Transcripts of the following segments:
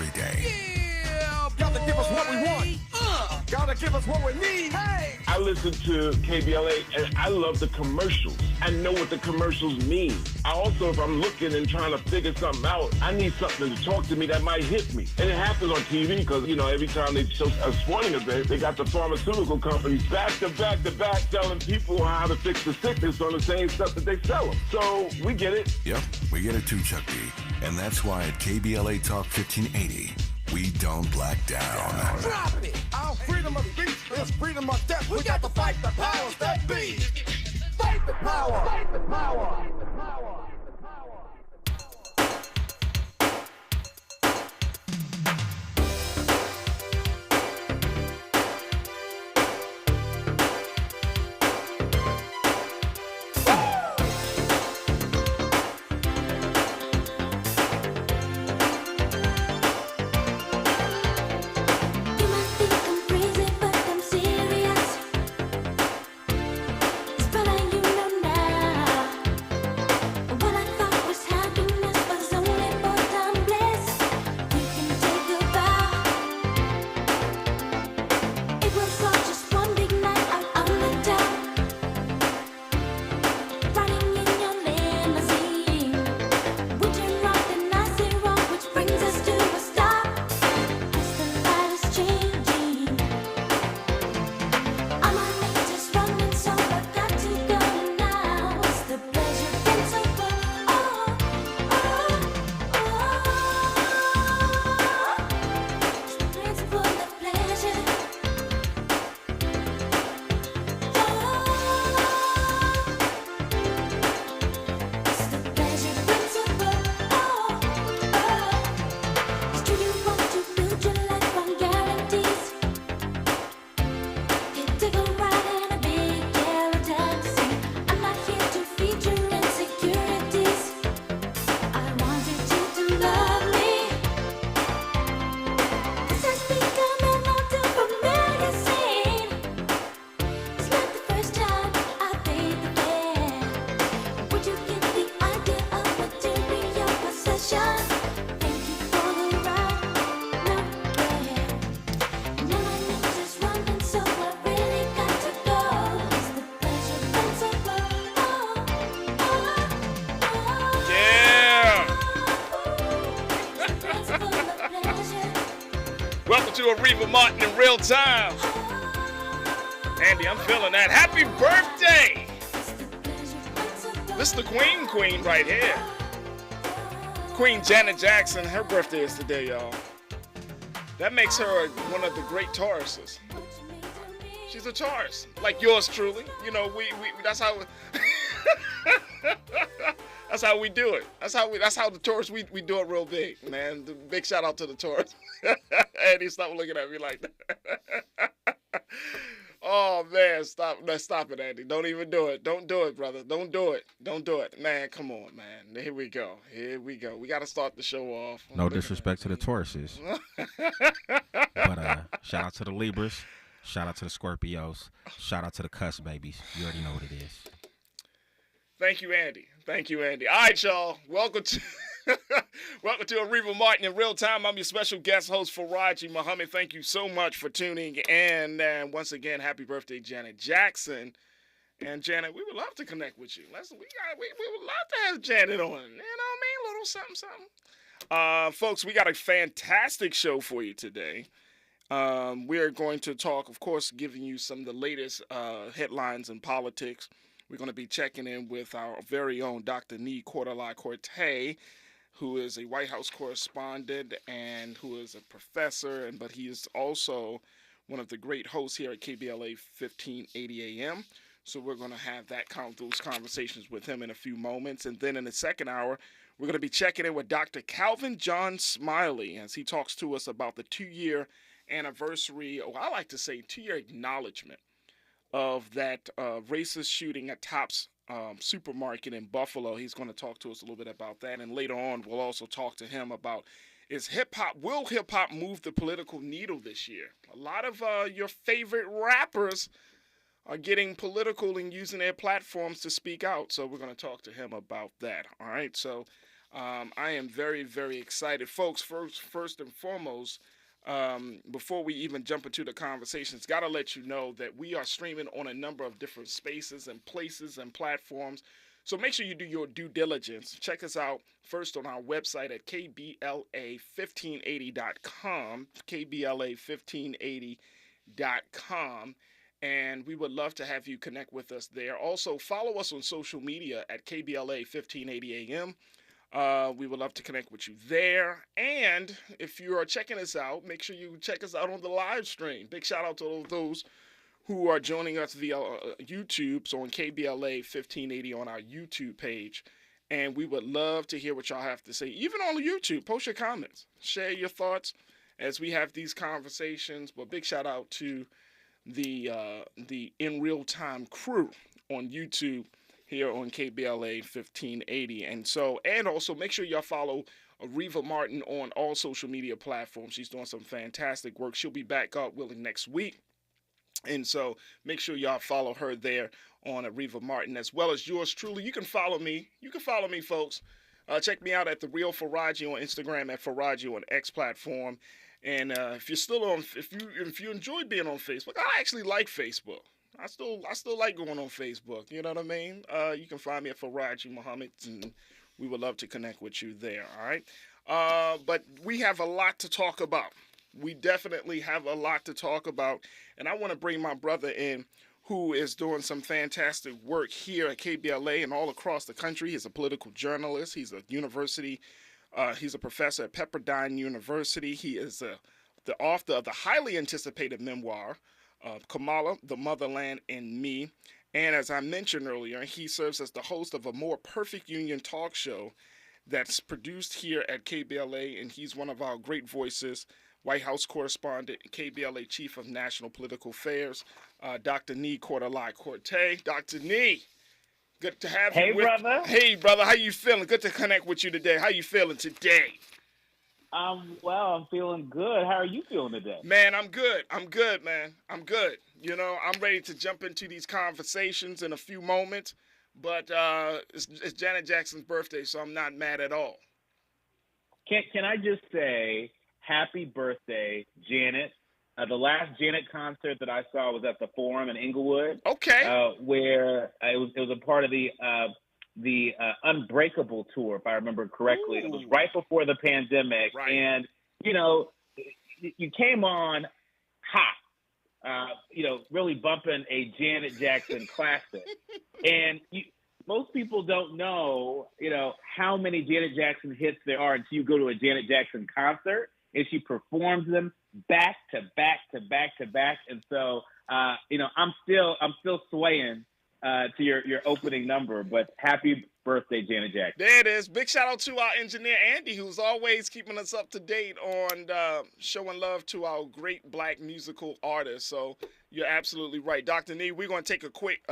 every day. Yeah, gotta give us what we want. Gotta give us what we need. Hey! I listen to KBLA and I love the commercials. I know what the commercials mean. I also, if I'm looking and trying to figure something out, I need something to talk to me that might hit me. And it happens on TV because, every time they show a sporting event, they got the pharmaceutical companies back to back telling people how to fix the sickness on the same stuff that they sell them. So we get it. Yep, we get it too, Chuck D. And that's why at KBLA Talk 1580, we don't black down. Drop it! Our freedom of speech is freedom of death. We got to fight the powers that be. Fight the power! Fight the power! Fight the power! Welcome to Areva Martin in real time. Andy, I'm feeling that. Happy birthday! This is the Queen right here. Queen Janet Jackson, her birthday is today, y'all. That makes her one of the great Tauruses. She's a Taurus, like yours truly. We that's how that's how we do it. That's how the Taurus we do it real big, man. Big shout out to the Taurus. Andy, stop looking at me like that. Oh man, stop it, Andy. Don't even do it. Don't do it, brother. Don't do it. Man, come on, man. Here we go. We got to start the show off. No disrespect to the Tauruses. But shout out to the Libras. Shout out to the Scorpios. Shout out to the Cuss babies. You already know what it is. Thank you, Andy. All right, y'all. Welcome to Areva Martin in real time. I'm your special guest host, Farajii Muhammad. Thank you so much for tuning in. And once again, happy birthday, Janet Jackson. And Janet, we would love to connect with you. We would love to have Janet on. You know what I mean? A little something. Folks, we got a fantastic show for you today. We are going to talk, of course, giving you some of the latest headlines in politics. We're going to be checking in with our very own Dr. Nee Cortez, who is a White House correspondent and who is a professor, but he is also one of the great hosts here at KBLA 1580 AM. So we're going to have those conversations with him in a few moments. And then in the second hour, we're going to be checking in with Dr. Calvin John Smiley as he talks to us about the 2-year anniversary, or I like to say 2-year acknowledgement of that racist shooting at Tops supermarket in Buffalo. He's going to talk to us a little bit about that. And later on, we'll also talk to him about will hip hop move the political needle this year? A lot of your favorite rappers are getting political and using their platforms to speak out. So we're going to talk to him about that. All right. So I am very, very excited. Folks, first and foremost, before we even jump into the conversations, got to let you know that we are streaming on a number of different spaces and places and platforms. So make sure you do your due diligence. Check us out first on our website at KBLA1580.com, KBLA1580.com. And we would love to have you connect with us there. Also, follow us on social media at KBLA 1580 AM. We would love to connect with you there. And if you are checking us out, make sure you check us out on the live stream. Big shout out to all of those who are joining us via YouTube. So on KBLA 1580 on our YouTube page. And we would love to hear what y'all have to say. Even on YouTube, post your comments. Share your thoughts as we have these conversations. But big shout out to the In Real Time crew on YouTube here on KBLA 1580. And also make sure y'all follow Areva Martin on all social media platforms. She's doing some fantastic work. She'll be back, God willing, next week. And so make sure y'all follow her there on Areva Martin, as well as yours truly. You can follow me. Folks. Check me out at The Real Farajii on Instagram, at Farajii on X platform. And if you enjoy being on Facebook, I actually like Facebook. I still like going on Facebook. You know what I mean? You can find me at Farajii Muhammad, and we would love to connect with you there. All right. But we have a lot to talk about. We definitely have a lot to talk about, and I want to bring my brother in, who is doing some fantastic work here at KBLA and all across the country. He's a political journalist. He's a university. He's a professor at Pepperdine University. He is the author of the highly anticipated memoir, Kamala, The Motherland and Me. And as I mentioned earlier, he serves as the host of a More Perfect Union talk show that's produced here at KBLA, and he's one of our great voices, White House correspondent, KBLA Chief of National Political Affairs, Dr. Nee Cordelai-Corte. Dr. Nee, good to have you. Brother. Hey, brother. How you feeling? Good to connect with you today. How you feeling today? Well, I'm feeling good. How are you feeling today? Man, I'm good, man. I'm good. You know, I'm ready to jump into these conversations in a few moments, but it's Janet Jackson's birthday, so I'm not mad at all. Can I just say happy birthday, Janet? The last Janet concert that I saw was at the Forum in Inglewood. Okay. Where it was a part of the Unbreakable tour, if I remember correctly. Ooh. It was right before the pandemic. Right. And, you know, you came on hot, really bumping a Janet Jackson classic. And most people don't know, how many Janet Jackson hits there are until you go to a Janet Jackson concert, and she performs them back to back to back to back. And so, I'm still swaying to your opening number, but happy birthday, Janet Jackson. There it is. Big shout out to our engineer, Andy, who's always keeping us up to date on showing love to our great black musical artists. So you're absolutely right. Dr. Nee, we're going to take a quick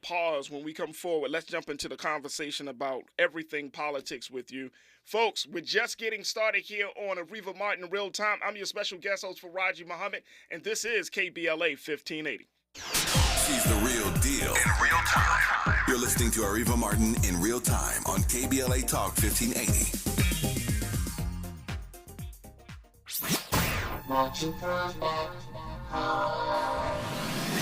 pause. When we come forward, let's jump into the conversation about everything politics with you. Folks, we're just getting started here on Areva Martin in Real Time. I'm your special guest host, Farajii Muhammad, and this is KBLA 1580. She's the real deal in real time. You're listening to Areva Martin in Real Time on KBLA Talk 1580.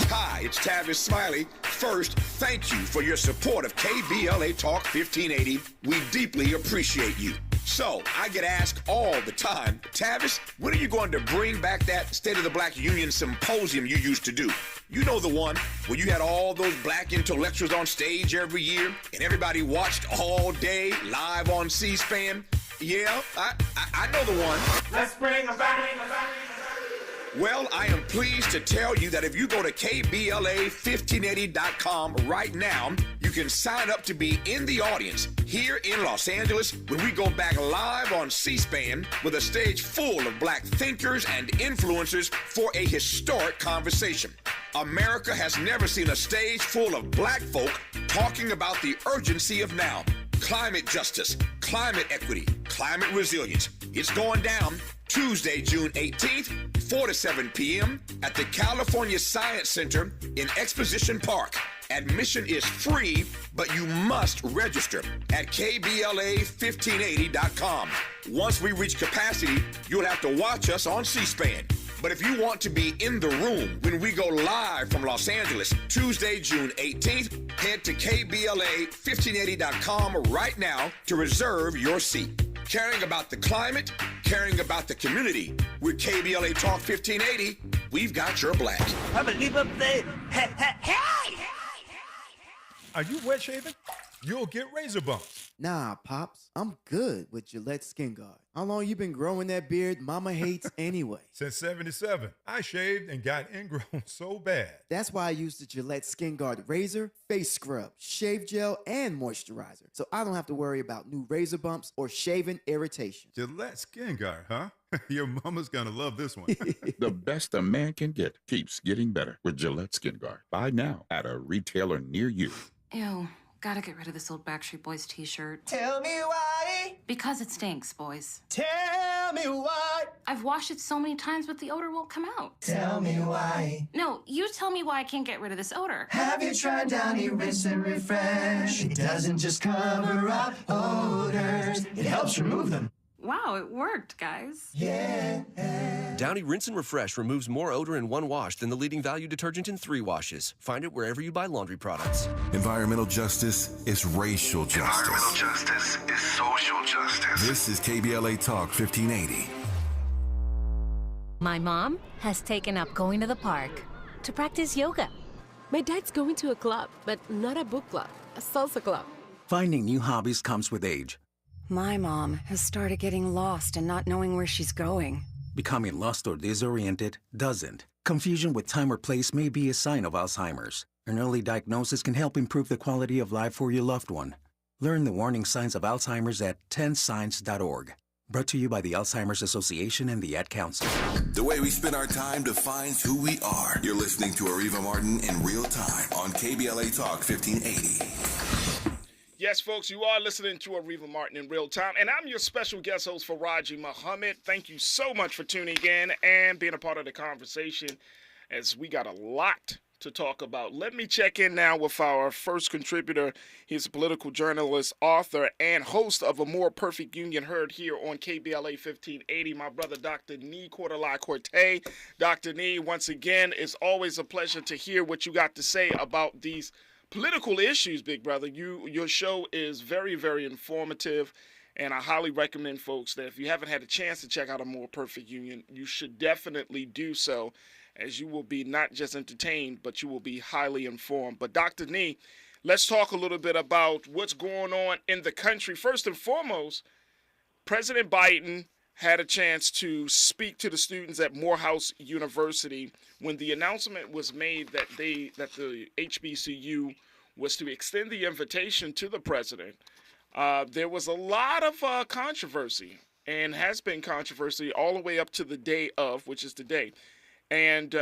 Hi, it's Tavis Smiley. First, thank you for your support of KBLA Talk 1580. We deeply appreciate you. So, I get asked all the time, Tavis, when are you going to bring back that State of the Black Union Symposium you used to do? You know the one where you had all those black intellectuals on stage every year and everybody watched all day live on C-SPAN? Yeah, I know the one. Let's bring them back. Well, I am pleased to tell you that if you go to KBLA1580.com right now, you can sign up to be in the audience here in Los Angeles when we go back live on C-SPAN with a stage full of black thinkers and influencers for a historic conversation. America has never seen a stage full of black folk talking about the urgency of now. Climate justice, climate equity, climate resilience. It's going down Tuesday, June 18th, 4 to 7 p.m. at the California Science Center in Exposition Park. Admission is free, but you must register at KBLA1580.com. Once we reach capacity, you'll have to watch us on C-SPAN. But if you want to be in the room when we go live from Los Angeles, Tuesday, June 18th, head to KBLA1580.com right now to reserve your seat. Caring about the climate, caring about the community. With KBLA Talk 1580, we've got your black. I believe up there. Hey! Are you wet shaving? You'll get razor bumps. Nah, Pops, I'm good with Gillette Skin Guard. How long you been growing that beard Mama hates anyway? Since 77, I shaved and got ingrown so bad. That's why I use the Gillette Skin Guard razor, face scrub, shave gel, and moisturizer, so I don't have to worry about new razor bumps or shaving irritation. Gillette Skin Guard, huh? Your mama's gonna love this one. The best a man can get keeps getting better with Gillette Skin Guard. Buy now at a retailer near you. Ew, gotta get rid of this old Backstreet Boys t-shirt. Tell me why. Because it stinks, boys. Tell me why. I've washed it so many times, but the odor won't come out. Tell me why. No, you tell me why I can't get rid of this odor. Have you tried Downy Rinse and Refresh? It doesn't just cover up odors, it helps remove them. Wow, it worked, guys. Yeah. Downy Rinse and Refresh removes more odor in one wash than the leading value detergent in 3 washes. Find it wherever you buy laundry products. Environmental justice is racial justice. Environmental justice is social justice. This is KBLA Talk 1580. My mom has taken up going to the park to practice yoga. My dad's going to a club, but not a book club, a salsa club. Finding new hobbies comes with age. My mom has started getting lost and not knowing where she's going. Becoming lost or disoriented doesn't. Confusion with time or place may be a sign of Alzheimer's. An early diagnosis can help improve the quality of life for your loved one. Learn the warning signs of Alzheimer's at 10signs.org. Brought to you by the Alzheimer's Association and the Ad Council. The way we spend our time defines who we are. You're listening to Areva Martin in real time on KBLA Talk 1580. Yes, folks, you are listening to Areva Martin in real time, and I'm your special guest host, Farajii Muhammad. Thank you so much for tuning in and being a part of the conversation, as we got a lot to talk about. Let me check in now with our first contributor. He's a political journalist, author, and host of A More Perfect Union, heard here on KBLA 1580. My brother, Dr. Nee Cortez. Dr. Nee, once again, it's always a pleasure to hear what you got to say about these political issues, big brother. Your show is very, very informative, and I highly recommend folks that if you haven't had a chance to check out A More Perfect Union, you should definitely do so, as you will be not just entertained, but you will be highly informed. But Dr. Nee, let's talk a little bit about what's going on in the country. First and foremost, President Biden had a chance to speak to the students at Morehouse University when the announcement was made that the HBCU was to extend the invitation to the president. There was a lot of controversy, and has been controversy all the way up to the day of, which is today. And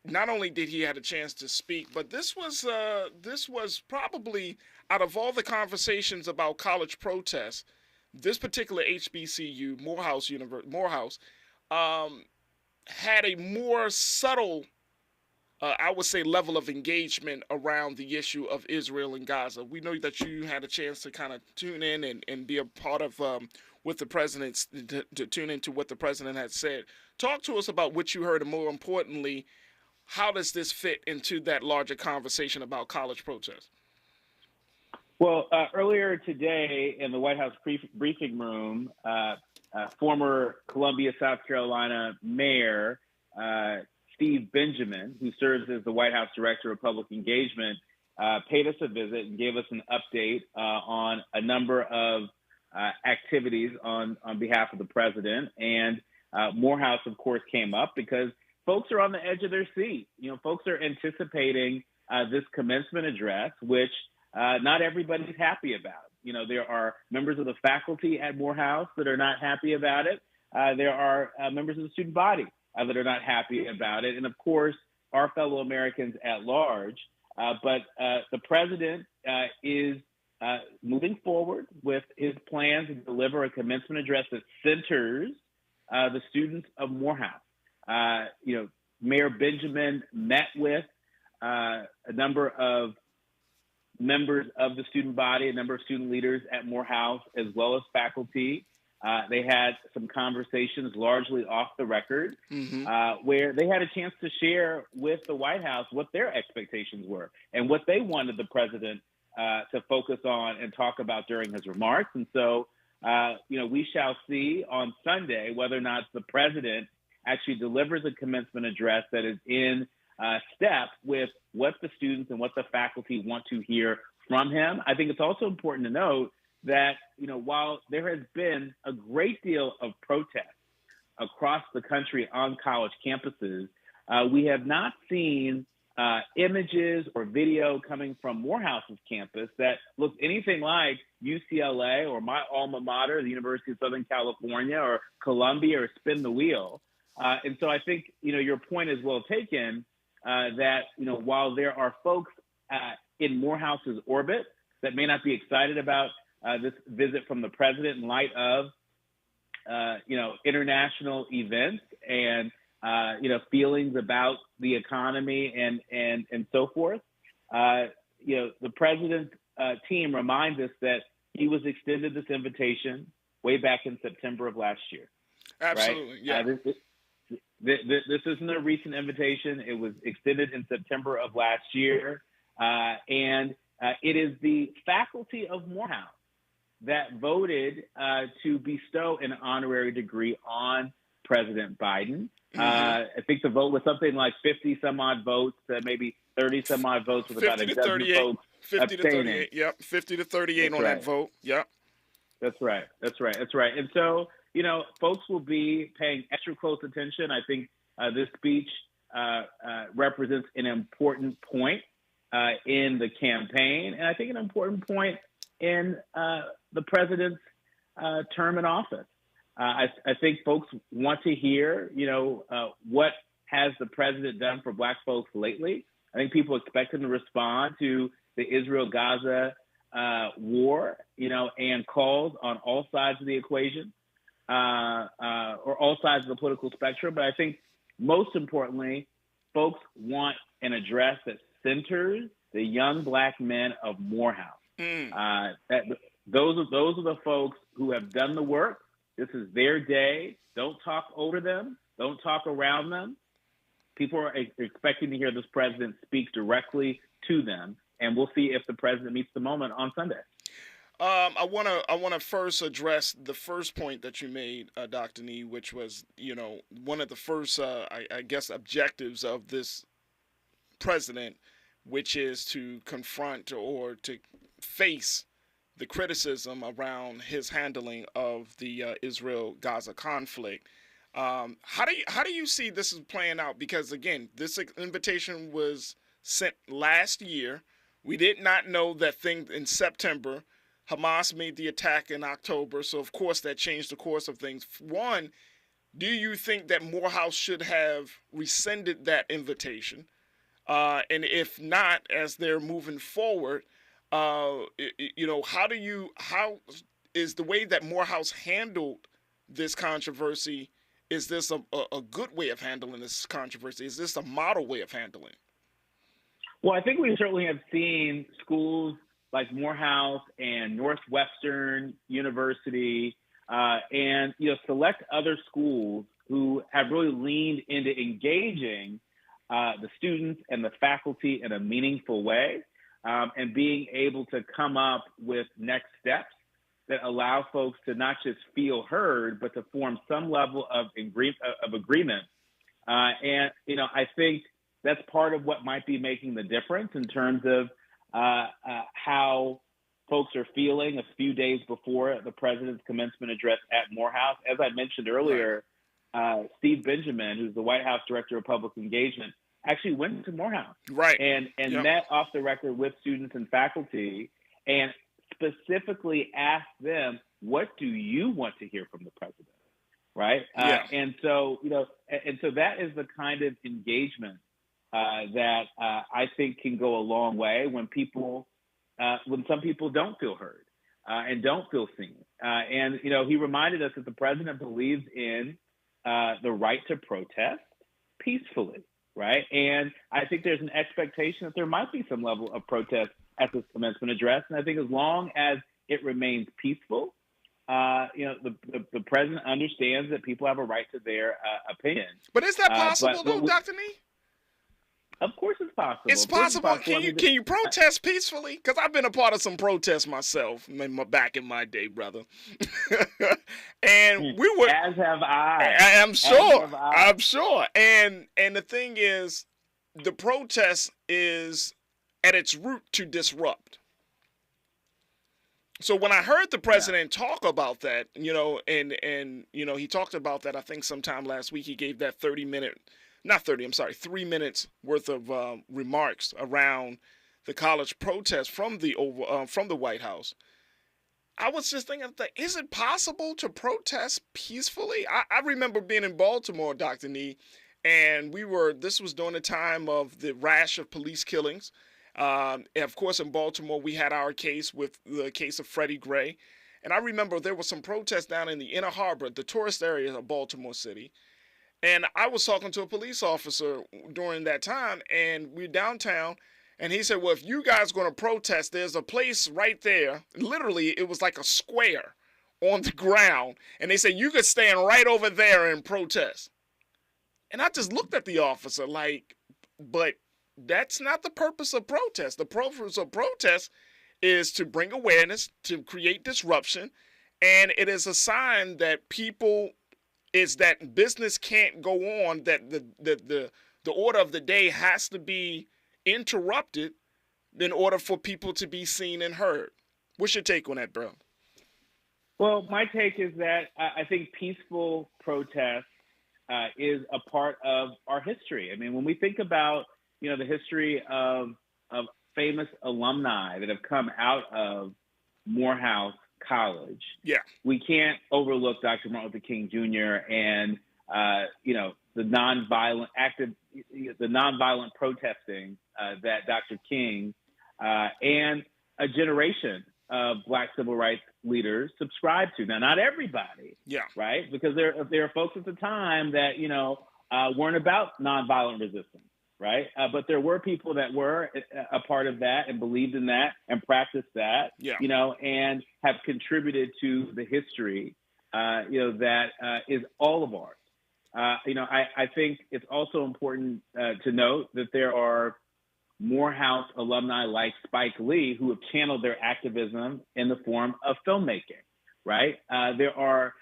not only did he have a chance to speak, but this was probably, out of all the conversations about college protests, this particular HBCU, Morehouse, had a more subtle, I would say, level of engagement around the issue of Israel and Gaza. We know that you had a chance to kind of tune in and be a part of with the president, to tune into what the president had said. Talk to us about what you heard, and more importantly, how does this fit into that larger conversation about college protests? Well, earlier today in the White House briefing room, former Columbia, South Carolina Mayor Steve Benjamin, who serves as the White House Director of Public Engagement, paid us a visit and gave us an update on a number of activities on behalf of the president. And Morehouse, of course, came up because folks are on the edge of their seat. You know, folks are anticipating this commencement address, which not everybody's happy about. You know, there are members of the faculty at Morehouse that are not happy about it. There are members of the student body that are not happy about it. And of course, our fellow Americans at large. But the president is moving forward with his plans to deliver a commencement address that centers the students of Morehouse. Mayor Benjamin met with a number of members of the student body, a number of student leaders at Morehouse, as well as faculty. They had some conversations largely off the record where they had a chance to share with the White House what their expectations were and what they wanted the president to focus on and talk about during his remarks. And so, we shall see on Sunday whether or not the president actually delivers a commencement address that is in step with what the students and what the faculty want to hear from him. I think it's also important to note that, while there has been a great deal of protest across the country on college campuses, we have not seen images or video coming from Morehouse's campus that looks anything like UCLA or my alma mater, the University of Southern California, or Columbia, or Spin the Wheel. And so I think, your point is well taken, that, while there are folks in Morehouse's orbit that may not be excited about this visit from the president in light of, international events and, feelings about the economy and so forth. The president's team reminds us that he was extended this invitation way back in September of last year. Absolutely, right? yeah. This isn't a recent invitation. It was extended in September of last year. And it is the faculty of Morehouse that voted to bestow an honorary degree on President Biden. I think the vote was something like 50 some odd votes, maybe 30 some odd votes, with about a dozen folks 50 to abstaining. 38, yep. 50 to 38 on that vote, yep. That's right. And so, folks will be paying extra close attention. I think this speech represents an important point in the campaign, and I think an important point in the president's term in office. I think folks want to hear, what has the president done for Black folks lately. I think people expect him to respond to the Israel-Gaza war, and calls on all sides of the equation, or all sides of the political spectrum. But I think most importantly, folks want an address that centers the young Black men of Morehouse. Those are the folks who have done the work. This is their day. Don't talk over them. Don't talk around them. People are expecting to hear this president speak directly to them, and we'll see if the president meets the moment on Sunday. I want to first address the first point that you made, Dr. Nee, which was, one of the first, I guess, objectives of this president, which is to confront or to face the criticism around his handling of the Israel-Gaza conflict. How do you see this is playing out? Because again, this invitation was sent last year. We did not know that thing in September. Hamas made the attack in October, so of course that changed the course of things. One, do you think that Morehouse should have rescinded that invitation? And if not, as they're moving forward, how is the way that Morehouse handled this controversy? Is this a good way of handling this controversy? Is this a model way of handling? Well, I think we certainly have seen schools like Morehouse and Northwestern University and select other schools who have really leaned into engaging the students and the faculty in a meaningful way, and being able to come up with next steps that allow folks to not just feel heard, but to form some level of agreement. And I think that's part of what might be making the difference in terms of how folks are feeling a few days before the president's commencement address at Morehouse. As I mentioned earlier, Steve Benjamin, who's the White House Director of Public Engagement, actually went to Morehouse, and met off the record with students and faculty, and specifically asked them, "What do you want to hear from the president?" Right? And so that is the kind of engagement that I think can go a long way when some people don't feel heard and don't feel seen. And he reminded us that the president believes in the right to protest peacefully, right? And I think there's an expectation that there might be some level of protest at this commencement address. And I think as long as it remains peaceful, the president understands that people have a right to their opinion. But is that possible, though, Dr. Nee? Of course it's possible. It's possible. Can you protest peacefully? Because I've been a part of some protests myself back in my day, brother. And we were. As have I. I'm sure. I'm sure. And the thing is, the protest is at its root to disrupt. So when I heard the president talk about that, and he talked about that, I think sometime last week, he gave that 3 minutes worth of remarks around the college protest from the White House. I was just thinking, is it possible to protest peacefully? I remember being in Baltimore, Dr. Nee, and this was during the time of the rash of police killings. Of course, in Baltimore, we had our case with the case of Freddie Gray. And I remember there was some protests down in the Inner Harbor, the tourist area of Baltimore City. And I was talking to a police officer during that time, and we're downtown, and he said, well, if you guys are going to protest, there's a place right there. Literally, it was like a square on the ground. And they said, you could stand right over there and protest. And I just looked at the officer like, but that's not the purpose of protest. The purpose of protest is to bring awareness, to create disruption, and it is a sign that that business can't go on, that the order of the day has to be interrupted in order for people to be seen and heard. What's your take on that, bro? Well, my take is that I think peaceful protest is a part of our history. I mean, when we think about, the history of famous alumni that have come out of Morehouse College, we can't overlook Dr. Martin Luther King Jr. and the nonviolent protesting that Dr. King and a generation of Black civil rights leaders subscribed to. Now, not everybody, right? Because there are folks at the time that weren't about nonviolent resistance. Right. But there were people that were a part of that and believed in that and practiced that, and have contributed to the history, that is all of ours. I think it's also important to note that there are Morehouse alumni like Spike Lee who have channeled their activism in the form of filmmaking. Right. There are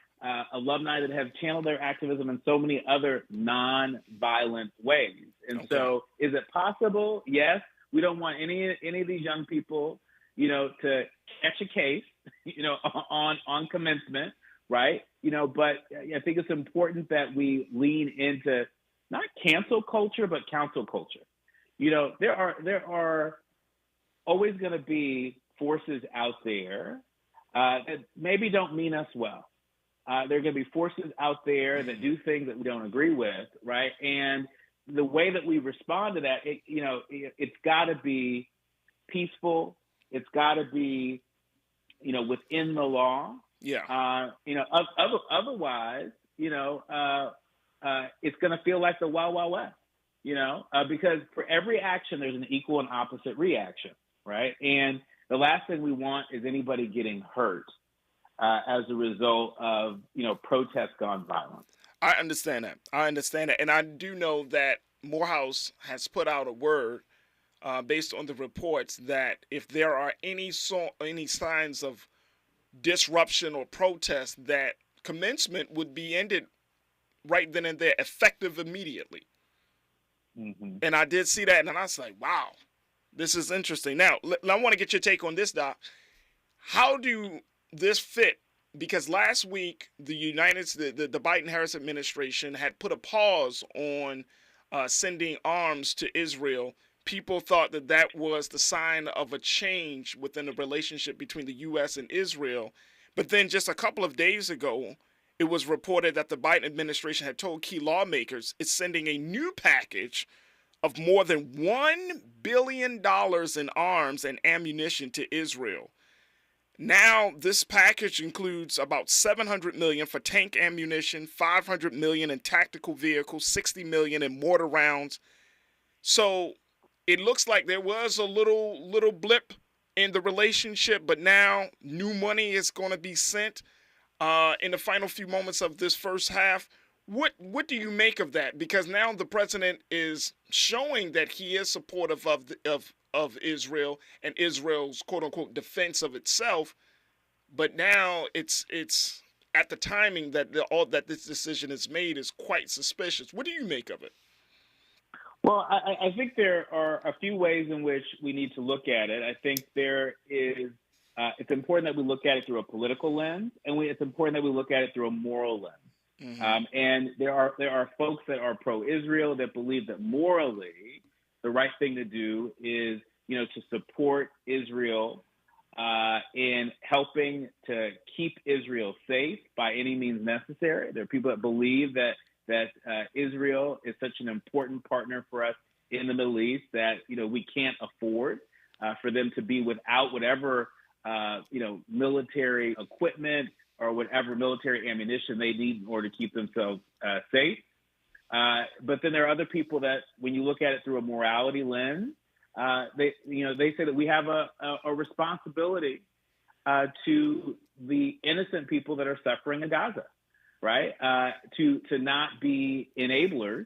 alumni that have channeled their activism in so many other non-violent ways. And so is it possible? Yes. We don't want any of these young people, to catch a case, on commencement, right? But I think it's important that we lean into not cancel culture, but counsel culture. There are always going to be forces out there that maybe don't mean us well. There are going to be forces out there that do things that we don't agree with, right? And the way that we respond to that, it's got to be peaceful. It's got to be, within the law. Otherwise, it's going to feel like the Wild Wild West, because for every action, there's an equal and opposite reaction, right? And the last thing we want is anybody getting hurt as a result of, protests gone violent. I understand that. And I do know that Morehouse has put out a word based on the reports that if there are any signs of disruption or protest, that commencement would be ended right then and there, effective immediately. Mm-hmm. And I did see that, and I was like, wow, this is interesting. Now, I want to get your take on this, Doc. How do this fit? Because last week, the Biden-Harris administration had put a pause on sending arms to Israel. People thought that was the sign of a change within the relationship between the U.S. and Israel. But then just a couple of days ago, it was reported that the Biden administration had told key lawmakers it's sending a new package of more than $1 billion in arms and ammunition to Israel. Now, this package includes about $700 million for tank ammunition, $500 million in tactical vehicles, $60 million in mortar rounds. So it looks like there was a little blip in the relationship, but now new money is going to be sent in the final few moments of this first half. What do you make of that? Because now the president is showing that he is supportive of Israel and Israel's quote unquote defense of itself, but now it's at the timing that that this decision is made is quite suspicious. What do you make of it? Well, I think there are a few ways in which we need to look at it. I think there is. It's important that we look at it through a political lens, and it's important that we look at it through a moral lens. Mm-hmm. And there are folks that are pro-Israel that believe that morally the right thing to do is, to support Israel in helping to keep Israel safe by any means necessary. There are people that believe that Israel is such an important partner for us in the Middle East that we can't afford for them to be without whatever military equipment or whatever military ammunition they need in order to keep themselves safe. But then there are other people that, when you look at it through a morality lens, they say that we have a responsibility to the innocent people that are suffering in Gaza, right? To not be enablers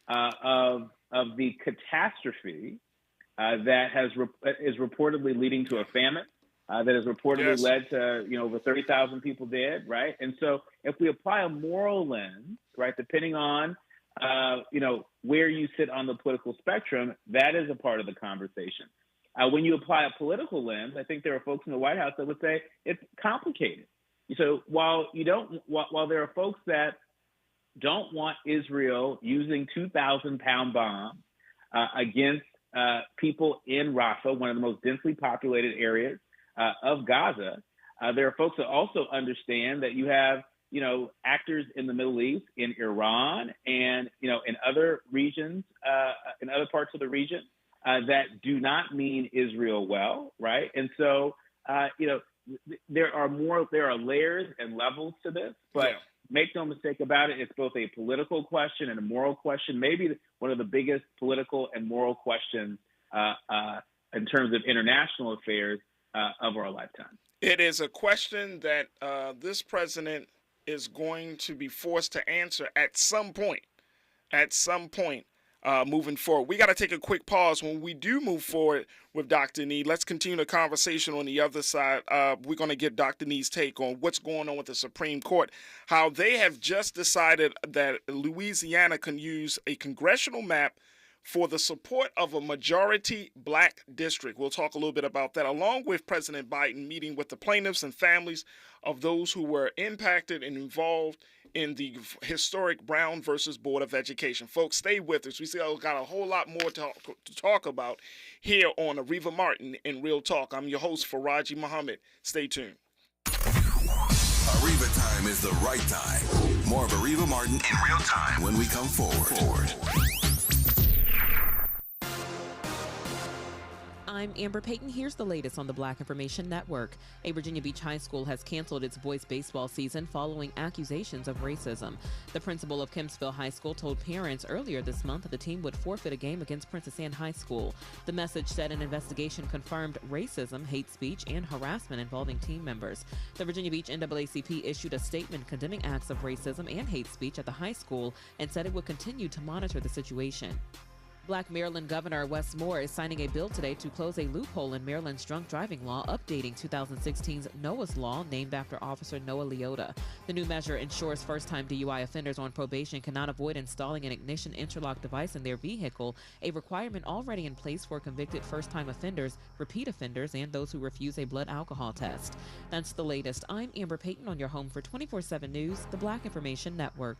of the catastrophe that is reportedly leading to a famine. That has reportedly led to, over 30,000 people dead, right? And so if we apply a moral lens, right, depending on, where you sit on the political spectrum, that is a part of the conversation. When you apply a political lens, I think there are folks in the White House that would say it's complicated. So while there are folks that don't want Israel using 2,000-pound bombs against people in Rafah, one of the most densely populated areas of Gaza, there are folks that also understand that you have, actors in the Middle East, in Iran, and, in other regions, in other parts of the region that do not mean Israel well, right? And so, there are layers and levels to this, but make no mistake about it, it's both a political question and a moral question, maybe one of the biggest political and moral questions in terms of international affairs of our lifetime. It is a question that this president is going to be forced to answer at some point moving forward. We got to take a quick pause. When we do move forward with Dr. Nee, let's continue the conversation on the other side. We're going to get Dr. Nee's take on what's going on with the Supreme Court, how they have just decided that Louisiana can use a congressional map for the support of a majority black district. We'll talk a little bit about that, along with President Biden meeting with the plaintiffs and families of those who were impacted and involved in the historic Brown versus Board of Education. Folks, stay with us. We still got a whole lot more to talk about here on Areva Martin in Real Talk. I'm your host, Farajii Muhammad. Stay tuned. Areva time is the right time. More of Areva Martin in real time when we come forward. I'm Amber Payton. Here's the latest on the Black Information Network. A Virginia Beach high school has canceled its boys baseball season following accusations of racism. The principal of Kempsville High School told parents earlier this month that the team would forfeit a game against Princess Anne High School. The message said an investigation confirmed racism, hate speech, and harassment involving team members. The Virginia Beach NAACP issued a statement condemning acts of racism and hate speech at the high school and said it would continue to monitor the situation. Black Maryland Governor Wes Moore is signing a bill today to close a loophole in Maryland's drunk driving law, updating 2016's Noah's Law, named after Officer Noah Leota. The new measure ensures first-time DUI offenders on probation cannot avoid installing an ignition interlock device in their vehicle, a requirement already in place for convicted first-time offenders, repeat offenders, and those who refuse a blood alcohol test. That's the latest. I'm Amber Payton on your home for 24/7 News, the Black Information Network.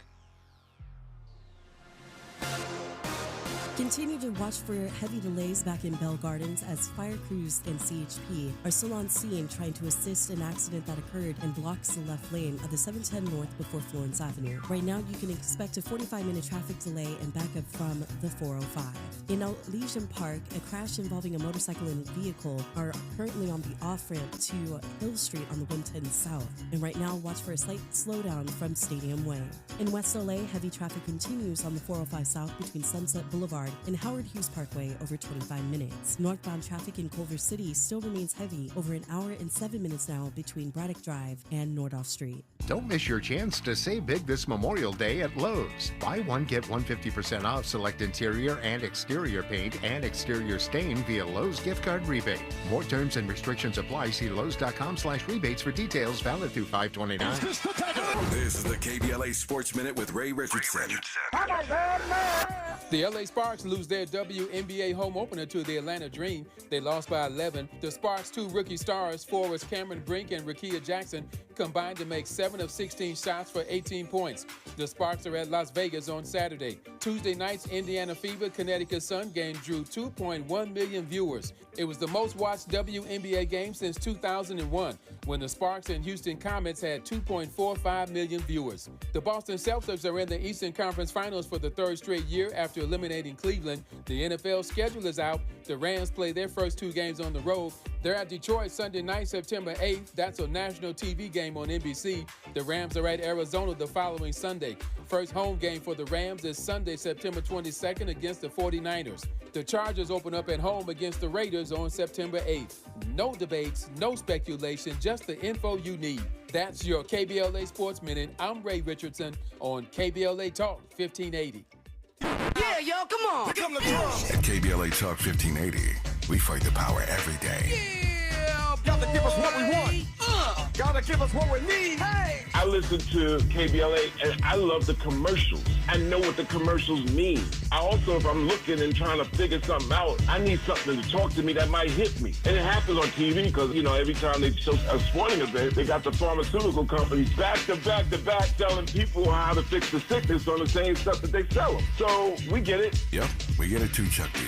Continue to watch for heavy delays back in Bell Gardens as fire crews and CHP are still on scene trying to assist an accident that occurred and blocks the left lane of the 710 North before Florence Avenue. Right now, you can expect a 45-minute traffic delay and backup from the 405. In Elysian Park, a crash involving a motorcycle and a vehicle are currently on the off-ramp to Hill Street on the 110 South. And right now, watch for a slight slowdown from Stadium Way. In West LA, heavy traffic continues on the 405 South between Sunset Boulevard Boulevard and Howard Hughes Parkway over 25 minutes. Northbound traffic in Culver City still remains heavy over an hour and 7 minutes now between Braddock Drive and Nordoff Street. Don't miss your chance to save big this Memorial Day at Lowe's. Buy one, get 150% off select interior and exterior paint and exterior stain via Lowe's gift card rebate. More terms and restrictions apply. See Lowe's.com/rebates for details. Valid through 5/29. This is the KBLA Sports Minute with Ray Richardson. The LA Sparks lose their WNBA home opener to the Atlanta Dream. They lost by 11. The Sparks' two rookie stars, forwards Cameron Brink and Rakia Jackson, combined to make 7 of 16 shots for 18 points. The Sparks are at Las Vegas on Saturday. Tuesday night's Indiana Fever Connecticut Sun game drew 2.1 million viewers. It was the most watched WNBA game since 2001, when the Sparks and Houston Comets had 2.45 million viewers. The Boston Celtics are in the Eastern Conference Finals for the third straight year after eliminating Cleveland. The NFL schedule is out. The Rams play their first 2 games on the road. They're at Detroit Sunday night, September 8th. That's a national TV game on NBC. The Rams are at Arizona the following Sunday. First home game for the Rams is Sunday, September 22nd against the 49ers. The Chargers open up at home against the Raiders on September 8th. No debates, no speculation, just the info you need. That's your KBLA Sports Minute. I'm Ray Richardson on KBLA Talk 1580. Yeah, yo, come on. Pick up the drum. At KBLA Talk 1580, we fight the power every day. Yeah, gotta give us what we want. Gotta give us what we need. Hey. I listen to KBLA and I love the commercials. I know what the commercials mean. I also, if I'm looking and trying to figure something out, I need something to talk to me that might hit me. And it happens on TV because, you know, every time they show a sporting event, they got the pharmaceutical companies back to back to back telling people how to fix the sickness on the same stuff that they sell them. So we get it. Yep, we get it too, Chuck D.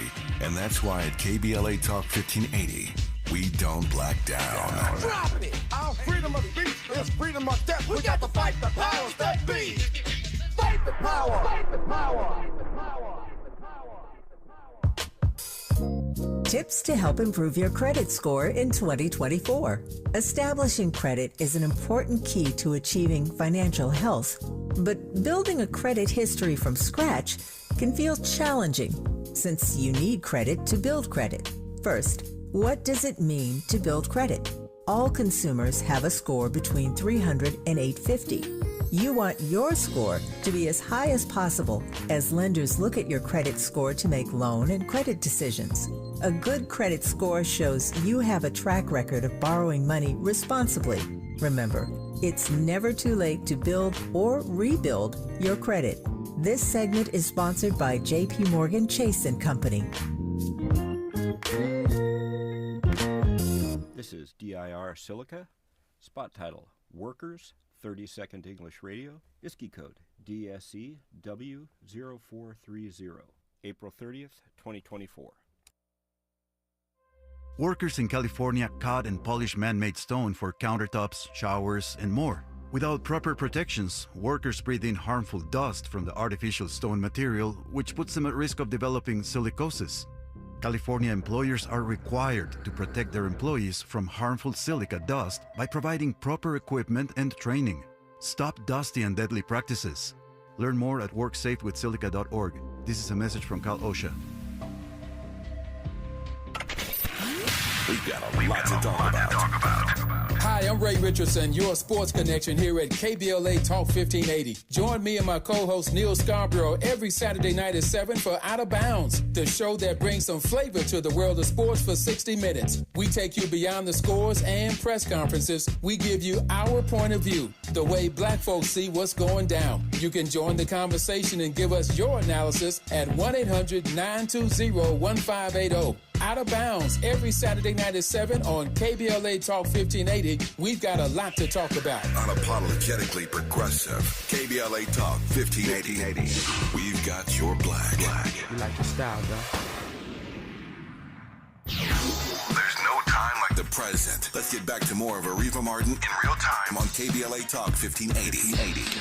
And that's why at KBLA Talk 1580, we don't black down. Drop it. Our freedom of speech is freedom of death. We got to fight the powers that be. Fight the power. Fight the power. Tips to help improve your credit score in 2024. Establishing credit is an important key to achieving financial health, but building a credit history from scratch can feel challenging since you need credit to build credit. First, what does it mean to build credit? All consumers have a score between 300 and 850. You want your score to be as high as possible as lenders look at your credit score to make loan and credit decisions. A good credit score shows you have a track record of borrowing money responsibly. Remember, it's never too late to build or rebuild your credit. This segment is sponsored by J.P. Morgan Chase & Company. This is DIR Silica. Spot title, Workers, 30-second English Radio. ISKI code, DSEW0430. April 30th, 2024. Workers in California cut and polish man-made stone for countertops, showers, and more. Without proper protections, workers breathe in harmful dust from the artificial stone material, which puts them at risk of developing silicosis. California employers are required to protect their employees from harmful silica dust by providing proper equipment and training. Stop dusty and deadly practices. Learn more at worksafewithsilica.org. This is a message from Cal OSHA. We've got a lot to talk about. Hi, I'm Ray Richardson, your sports connection here at KBLA Talk 1580. Join me and my co-host Neil Scarborough every Saturday night at 7 for Out of Bounds, the show that brings some flavor to the world of sports for 60 minutes. We take you beyond the scores and press conferences. We give you our point of view, the way black folks see what's going down. You can join the conversation and give us your analysis at 1-800-920-1580. Out of Bounds every Saturday night at 7 on KBLA Talk 1580. We've got a lot to talk about. Unapologetically progressive. KBLA Talk 1580. We've got your black. We like your style, though. There's no time like the present. Let's get back to more of Areva Martin in real time on KBLA Talk 1580.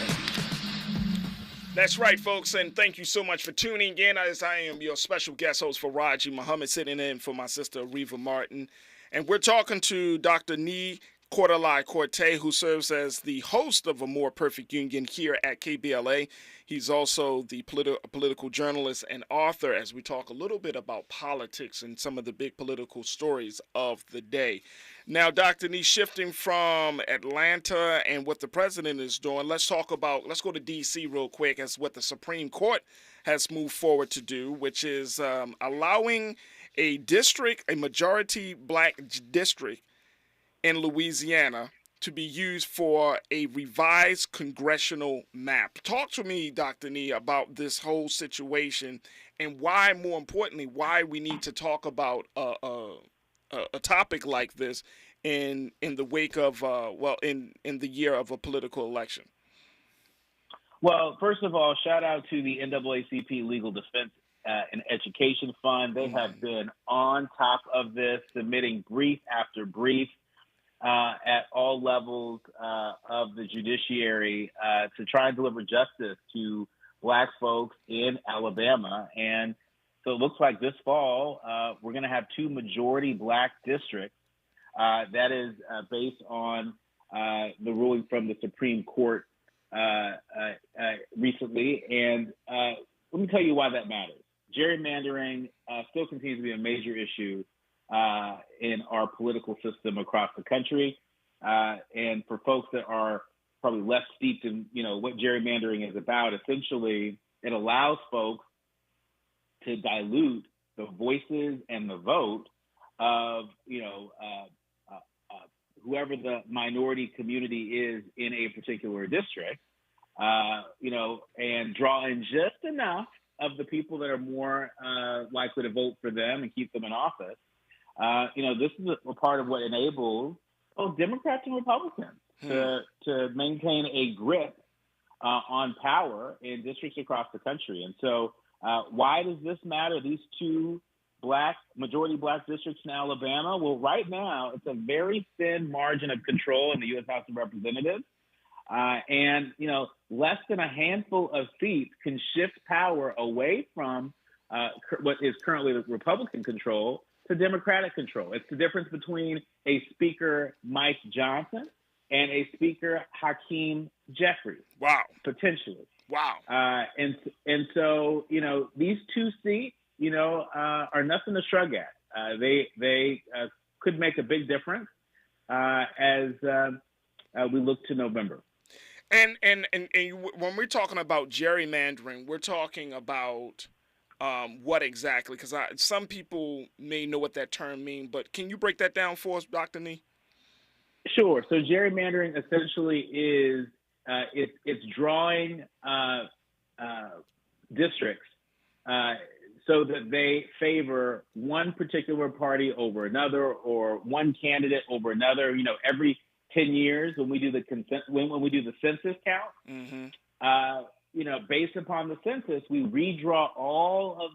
That's right, folks, and thank you so much for tuning in. As I am your special guest host, Farajii Muhammad, sitting in for my sister, Areva Martin. And we're talking to Dr. Nee Cordelai Corte, who serves as the host of A More Perfect Union here at KBLA. He's also the political journalist and author as we talk a little bit about politics and some of the big political stories of the day. Now, Dr. Nee, shifting from Atlanta and what the president is doing, let's go to D.C. real quick as what the Supreme Court has moved forward to do, which is allowing a majority black district in Louisiana to be used for a revised congressional map. Talk to me, Dr. Nee, about this whole situation and why, more importantly, why we need to talk about a topic like this in the wake of, in the year of a political election. Well, first of all, shout out to the NAACP Legal Defense and Education Fund. They have been on top of this, submitting brief after brief at all levels of the judiciary to try and deliver justice to black folks in Alabama. And so it looks like this fall we're going to have 2 majority black districts. That is based on the ruling from the Supreme Court recently. And let me tell you why that matters. Gerrymandering still continues to be a major issue in our political system across the country. And for folks that are probably less steeped in, what gerrymandering is about, essentially it allows folks to dilute the voices and the vote of, whoever the minority community is in a particular district, and draw in just enough of the people that are more likely to vote for them and keep them in office. This is a part of what enables both Democrats and Republicans to maintain a grip on power in districts across the country. And so why does this matter? These 2 majority black districts in Alabama? Well, right now, it's a very thin margin of control in the U.S. House of Representatives. And less than a handful of seats can shift power away from what is currently the Republican control to Democratic control. It's the difference between a Speaker Mike Johnson and a Speaker Hakeem Jeffries. Wow. Potentially. Wow. And so, these 2 seats, are nothing to shrug at. They could make a big difference as we look to November. And when we're talking about gerrymandering, we're talking about what exactly? Because some people may know what that term means, but can you break that down for us, Dr. Nee? Sure. So gerrymandering essentially is it's drawing districts so that they favor one particular party over another or one candidate over another. Every 10 years when we do the census count, based upon the census, we redraw all of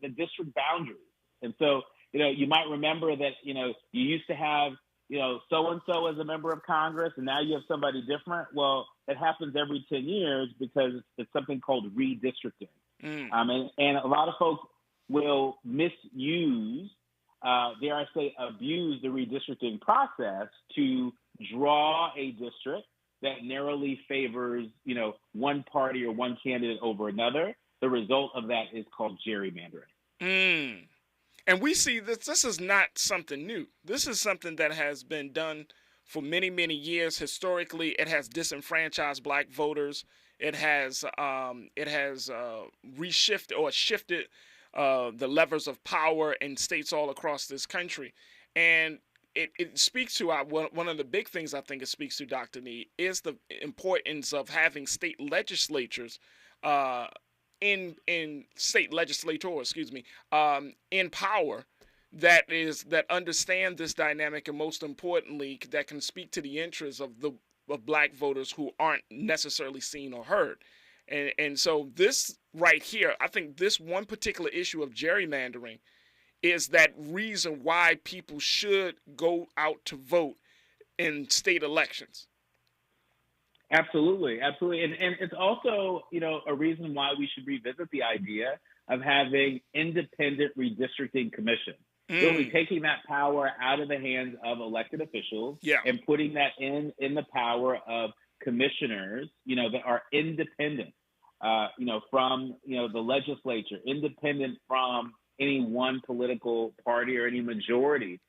the district boundaries. And so, you might remember that, you used to have, so-and-so as a member of Congress, and now you have somebody different. Well, it happens every 10 years because it's something called redistricting. And a lot of folks will misuse, dare I say, abuse the redistricting process to draw a district that narrowly favors, one party or one candidate over another. The result of that is called gerrymandering. And we see this is not something new. This is something that has been done for many, many years. Historically, it has disenfranchised black voters. It has reshifted or shifted the levers of power in states all across this country. And it speaks to one of the big things I think it speaks to, Dr. Nee, is the importance of having state legislatures in power that understand this dynamic, and most importantly, that can speak to the interests of black voters who aren't necessarily seen or heard. And so this right here, I think this one particular issue of gerrymandering is that reason why people should go out to vote in state elections. Absolutely. And it's also, a reason why we should revisit the idea of having independent redistricting commission. really taking that power out of the hands of elected officials and putting that in the power of commissioners, that are independent, from, the legislature, independent from any one political party or any majority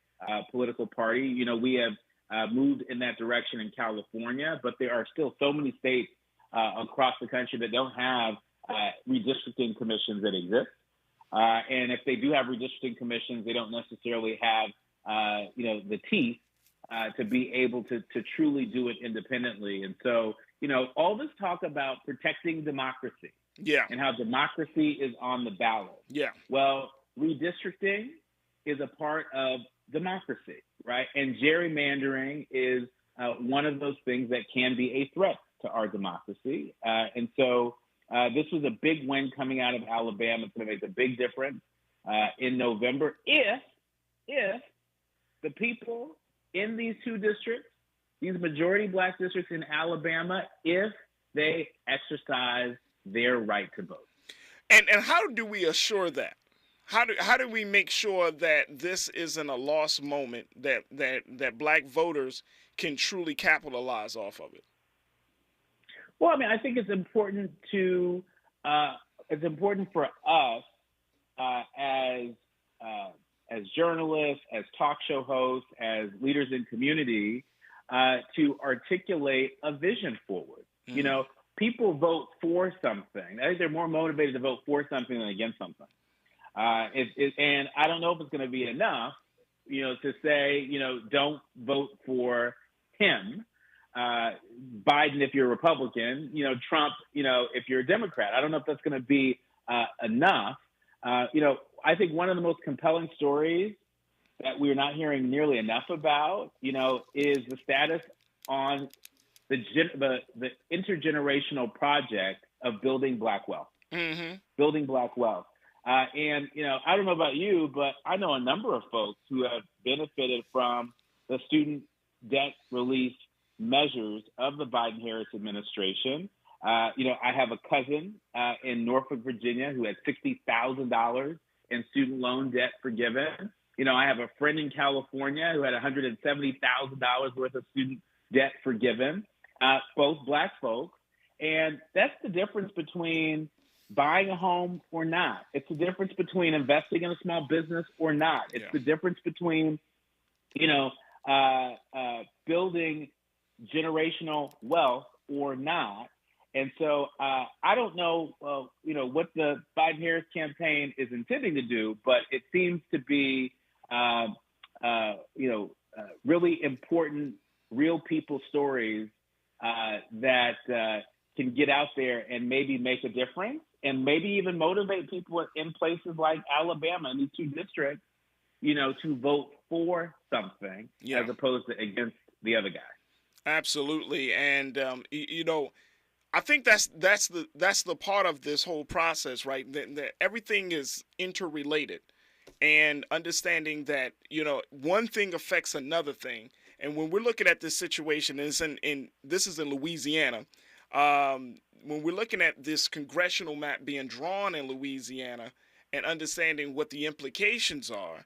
political party. We have moved in that direction in California, but there are still so many states across the country that don't have redistricting commissions that exist. And if they do have redistricting commissions, they don't necessarily have, the teeth to be able to truly do it independently. And so, all this talk about protecting democracy and how democracy is on the ballot. Yeah. Well, redistricting is a part of democracy, right? And gerrymandering is one of those things that can be a threat to our democracy. And so this was a big win coming out of Alabama. It's going to make a big difference in November if the people in these two districts, these majority black districts in Alabama, if they exercise their right to vote. And how do we assure that? How do we make sure that this isn't a lost moment, that black voters can truly capitalize off of it? Well, I mean, I think it's important for us as journalists, as talk show hosts, as leaders in community, to articulate a vision forward. Mm-hmm. People vote for something. I think they're more motivated to vote for something than against something. And I don't know if it's going to be enough, to say, don't vote for him. Biden, if you're a Republican, Trump, if you're a Democrat. I don't know if that's going to be enough. I think one of the most compelling stories that we're not hearing nearly enough about, is the status on the intergenerational project of building black wealth. Mm-hmm. Building black wealth. And I don't know about you, but I know a number of folks who have benefited from the student debt relief measures of the Biden-Harris administration. I have a cousin in Norfolk, Virginia, who had $60,000 in student loan debt forgiven. I have a friend in California who had $170,000 worth of student debt forgiven, both black folks. And that's the difference between buying a home or not. It's the difference between investing in a small business or not. It's the difference between, building generational wealth or not. And so I don't know, what the Biden-Harris campaign is intending to do, but it seems to be, really important, real people stories that can get out there and maybe make a difference and maybe even motivate people in places like Alabama and these two districts, to vote for something as opposed to against the other guy. Absolutely. And, I think that's the part of this whole process, right? That everything is interrelated, and understanding that, one thing affects another thing. And when we're looking at this situation, this is in Louisiana, when we're looking at this congressional map being drawn in Louisiana and understanding what the implications are,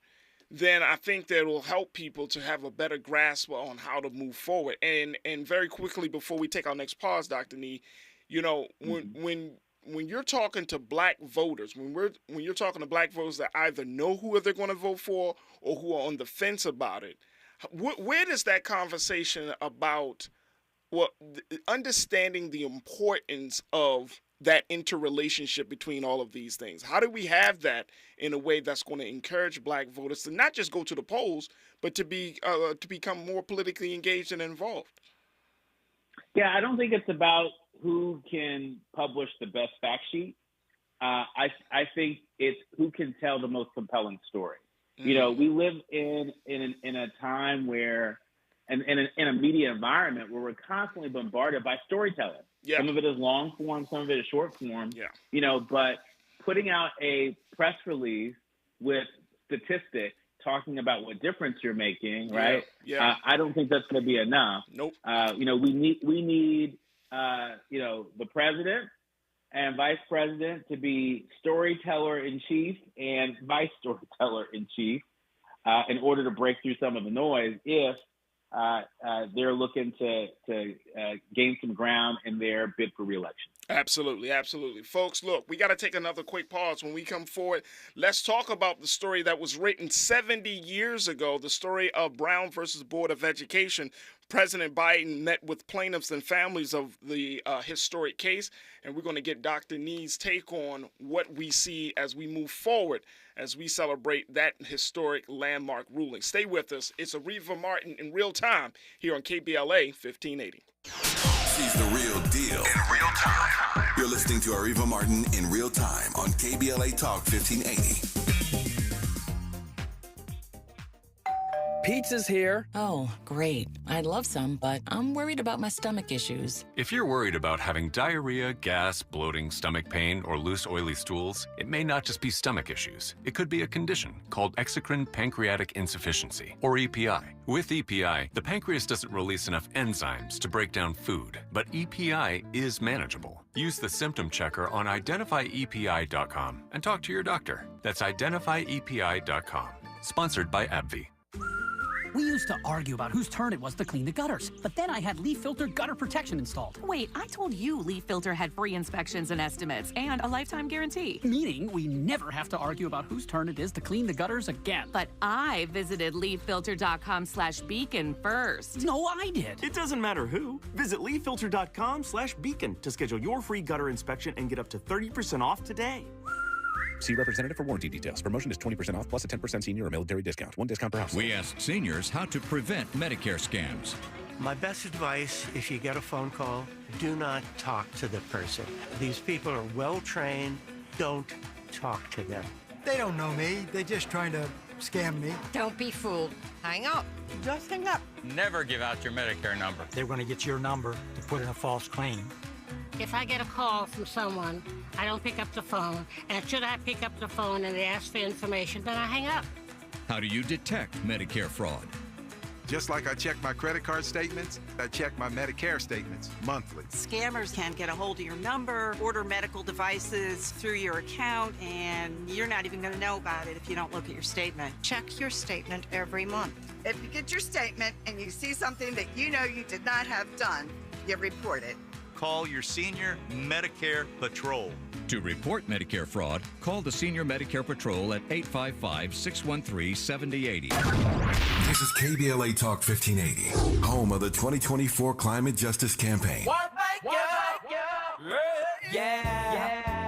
then I think that will help people to have a better grasp on how to move forward. And very quickly before we take our next pause, Dr. Nee, when you're talking to black voters, when you're talking to black voters that either know who they're going to vote for or who are on the fence about it, where does that conversation about understanding the importance of that interrelationship between all of these things? How do we have that in a way that's going to encourage black voters to not just go to the polls, but to become more politically engaged and involved? Yeah, I don't think it's about who can publish the best fact sheet. I think it's who can tell the most compelling story. Mm-hmm. We live in a time where, and in a media environment where we're constantly bombarded by storytelling. Yeah. Some of it is long form, some of it is short form. Yeah. But putting out a press release with statistics talking about what difference you're making, right? Yeah. I don't think that's going to be enough. Nope. We need the president and vice president to be storyteller in chief and vice storyteller in chief. in order to break through some of the noise if they're looking to gain some ground in their bid for reelection. Absolutely, absolutely. Folks, look, we got to take another quick pause. When we come forward, let's talk about the story that was written 70 years ago, the story of Brown versus Board of Education. President Biden met with plaintiffs and families of the historic case, and we're going to get Dr. Nee's take on what we see as we move forward, as we celebrate that historic landmark ruling. Stay with us. It's Areva Martin in real time here on KBLA 1580. She's the real deal in real time. You're listening to Areva Martin in real time on KBLA Talk 1580. Pizza's here. Oh, great. I'd love some, but I'm worried about my stomach issues. If you're worried about having diarrhea, gas, bloating, stomach pain, or loose, oily stools, it may not just be stomach issues. It could be a condition called exocrine pancreatic insufficiency, or EPI. With EPI, the pancreas doesn't release enough enzymes to break down food, but EPI is manageable. Use the symptom checker on identifyepi.com and talk to your doctor. That's identifyepi.com. Sponsored by AbbVie. We used to argue about whose turn it was to clean the gutters, but then I had Leaf Filter gutter protection installed. Wait, I told you Leaf Filter had free inspections and estimates and a lifetime guarantee. Meaning we never have to argue about whose turn it is to clean the gutters again. But I visited leaffilter.com/beacon first. No, I did. It doesn't matter who. Visit leaffilter.com/beacon to schedule your free gutter inspection and get up to 30% off today. See representative for warranty details. Promotion is 20% off plus a 10% senior or military discount. One discount per house. We asked seniors how to prevent Medicare scams. My best advice, if you get a phone call, do not talk to the person. These people are well trained. Don't talk to them. They don't know me. They're just trying to scam me. Don't be fooled. Hang up. Just hang up. Never give out your Medicare number. They're going to get your number to put in a false claim. If I get a call from someone, I don't pick up the phone. And should I pick up the phone and they ask for information, then I hang up. How do you detect Medicare fraud? Just like I check my credit card statements, I check my Medicare statements monthly. Scammers can get a hold of your number, order medical devices through your account, and you're not even going to know about it if you don't look at your statement. Check your statement every month. If you get your statement and you see something that you know you did not have done, you report it. Call your senior Medicare Patrol. To report Medicare fraud, call the Senior Medicare Patrol at 855-613-7080. This is KBLA Talk 1580, home of the 2024 Climate Justice Campaign.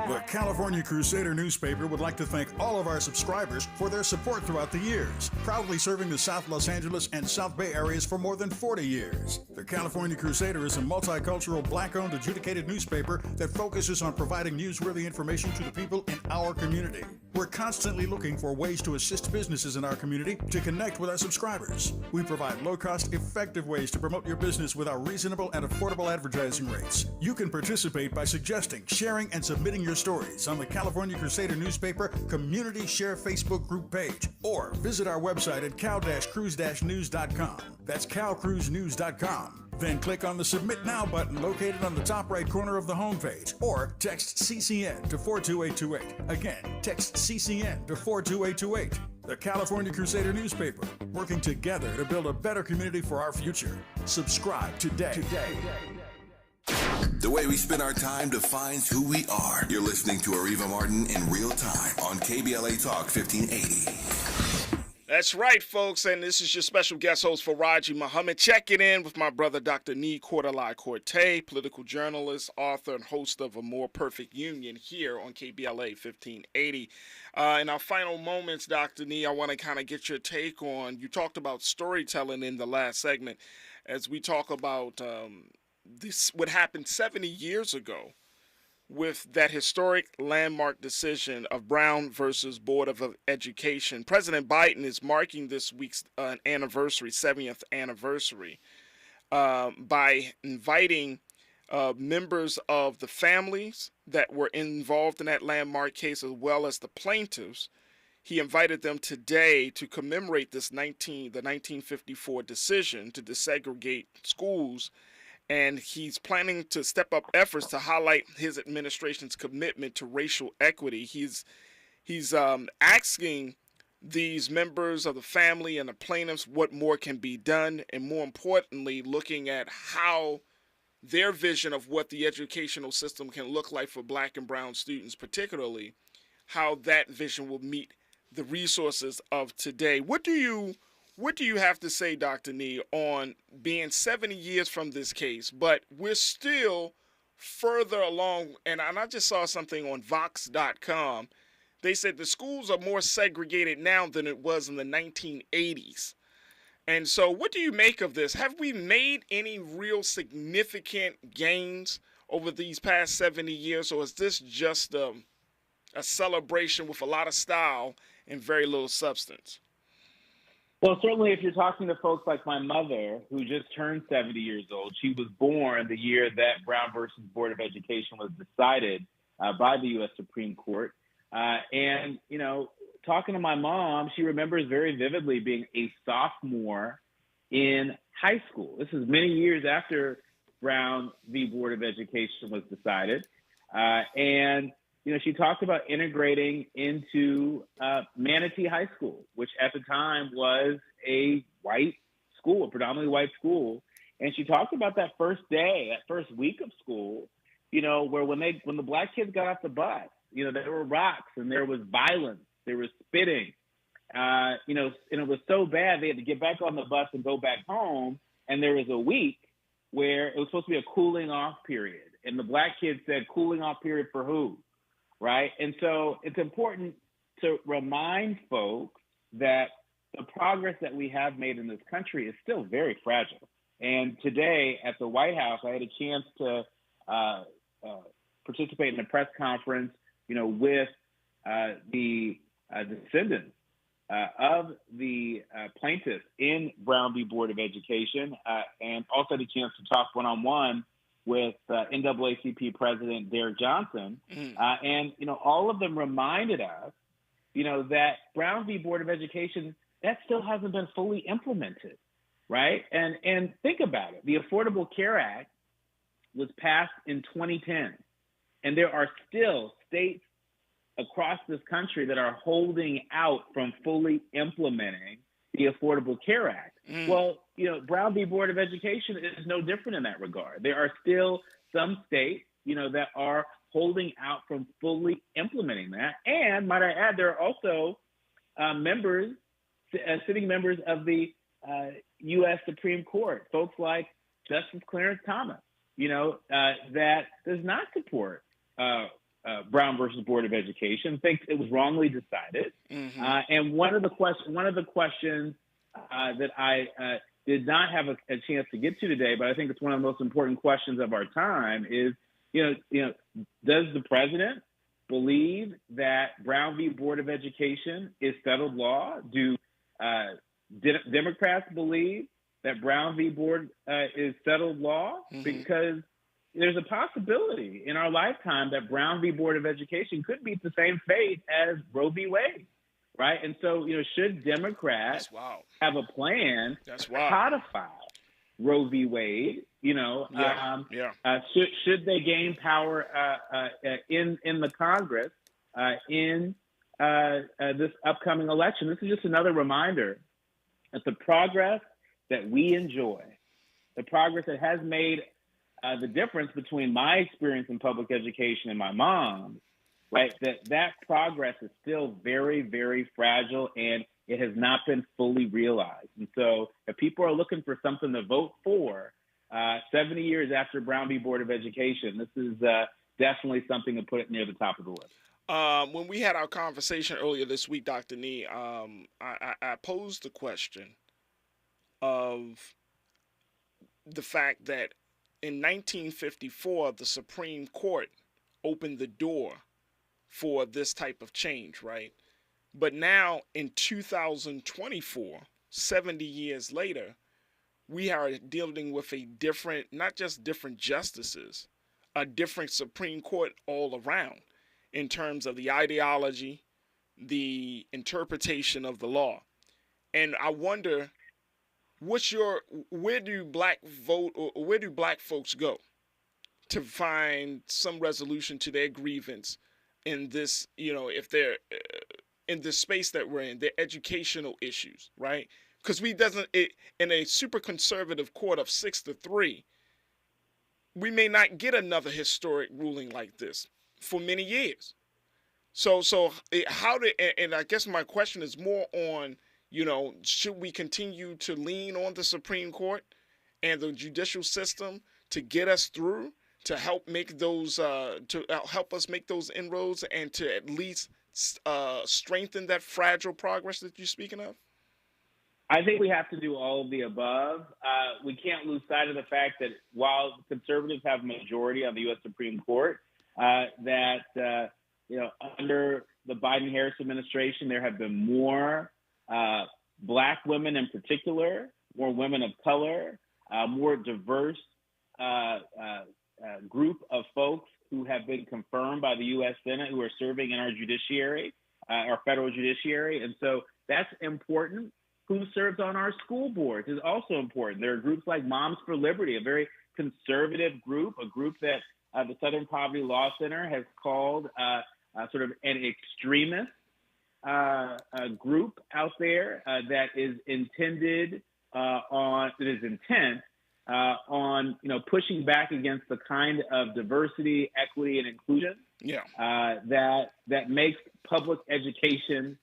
The California Crusader newspaper would like to thank all of our subscribers for their support throughout the years, proudly serving the South Los Angeles and South Bay areas for more than 40 years. The California Crusader is a multicultural, black-owned, adjudicated newspaper that focuses on providing newsworthy information to the people in our community. We're constantly looking for ways to assist businesses in our community to connect with our subscribers. We provide low-cost, effective ways to promote your business with our reasonable and affordable advertising rates. You can participate by suggesting, sharing, and submitting your stories on the California Crusader newspaper Community Share Facebook group page, or visit our website at cal-cruise-news.com. That's calcruisenews.com. Then click on the Submit Now button located on the top right corner of the homepage, or text CCN to 42828. Again, text CCN to 42828. The California Crusader newspaper, working together to build a better community for our future. Subscribe today. The way we spend our time defines who we are. You're listening to Areva Martin in real time on KBLA Talk 1580. That's right, folks, and this is your special guest host, Farajii Muhammad, checking in with my brother, Dr. Nee Cordelai-Corte, political journalist, author, and host of A More Perfect Union here on KBLA 1580. In our final moments, Dr. Nee, I want to kind of get your take on, you talked about storytelling in the last segment, as we talk about this what happened 70 years ago with that historic landmark decision of Brown versus Board of Education. President Biden is marking this week's anniversary, 70th anniversary, by inviting members of the families that were involved in that landmark case, as well as the plaintiffs. He invited them today to commemorate this the 1954 decision to desegregate schools. And he's planning to step up efforts to highlight his administration's commitment to racial equity. He's asking these members of the family and the plaintiffs what more can be done, and more importantly, looking at how their vision of what the educational system can look like for black and brown students, particularly, how that vision will meet the resources of today. What do you have to say, Dr. Nee, on being 70 years from this case, but we're still further along? And I just saw something on Vox.com. They said the schools are more segregated now than it was in the 1980s. And so what do you make of this? Have we made any real significant gains over these past 70 years, or is this just a celebration with a lot of style and very little substance? Well, certainly if you're talking to folks like my mother, who just turned 70 years old, she was born the year that Brown versus Board of Education was decided by the U.S. Supreme Court. And, you know, talking to my mom, she remembers very vividly being a sophomore in high school. This is many years after Brown v. Board of Education was decided. And, you know, she talked about integrating into Manatee High School, which at the time was a white school, a predominantly white school. And she talked about that first day, that first week of school, you know, where when the black kids got off the bus, you know, there were rocks and there was violence, there was spitting, you know, and it was so bad they had to get back on the bus and go back home. And there was a week where it was supposed to be a cooling off period. And the black kids said, cooling off period for who? Right? And so it's important to remind folks that the progress that we have made in this country is still very fragile. And today at the White House, I had a chance to participate in a press conference, you know, with the descendants of the plaintiffs in Brown v. Board of Education, and also had a chance to talk one-on-one with NAACP President Derek Johnson. And, you know, all of them reminded us, you know, that Brown v. Board of Education, that still hasn't been fully implemented, right? And think about it. The Affordable Care Act was passed in 2010, and there are still states across this country that are holding out from fully implementing the Affordable Care Act. Well, you know, Brown v. Board of Education is no different in that regard. There are still some states, you know, that are holding out from fully implementing that. And might I add, there are also sitting members of the U.S. Supreme Court, folks like Justice Clarence Thomas, you know, that does not support Brown versus Board of Education, thinks it was wrongly decided. And one of the questions that I did not have a chance to get to today, but I think it's one of the most important questions of our time is, you know, does the president believe that Brown v. Board of Education is settled law? Do Democrats believe that Brown v. Board is settled law? Because there's a possibility in our lifetime that Brown v. Board of Education could meet the same fate as Roe v. Wade, right? And so, you know, should Democrats have a plan to codify Roe v. Wade? You know, should they gain power in the Congress in this upcoming election? This is just another reminder that the progress that we enjoy, the progress that has made the difference between my experience in public education and my mom's, right, that progress is still very, very fragile, and it has not been fully realized. And so if people are looking for something to vote for 70 years after Brown v. Board of Education, this is definitely something to put it near the top of the list. When we had our conversation earlier this week, Dr. Nee, I posed the question of the fact that in 1954, the Supreme Court opened the door for this type of change, right? But now in 2024, 70 years later, we are dealing with a different, not just different justices, a different Supreme Court all around in terms of the ideology, the interpretation of the law. And I wonder, where do black folks go to find some resolution to their grievance in this, you know, if they're in the space that we're in, the educational issues, right? Because in a super conservative court of 6-3, we may not get another historic ruling like this for many years. So and I guess my question is more on, should we continue to lean on the Supreme Court and the judicial system to get us through, to help make those, help us make those inroads, and to at least strengthen that fragile progress that you're speaking of? I think we have to do all of the above. We can't lose sight of the fact that while conservatives have a majority on the U.S. Supreme Court, that under the Biden-Harris administration, there have been more Black women in particular, more women of color, more diverse group of folks who have been confirmed by the U.S. Senate who are serving in our judiciary, our federal judiciary. And so that's important. Who serves on our school boards is also important. There are groups like Moms for Liberty, a very conservative group, a group that the Southern Poverty Law Center has called sort of an extremist group out there that is intent on pushing back against the kind of diversity, equity, and inclusion that makes public education,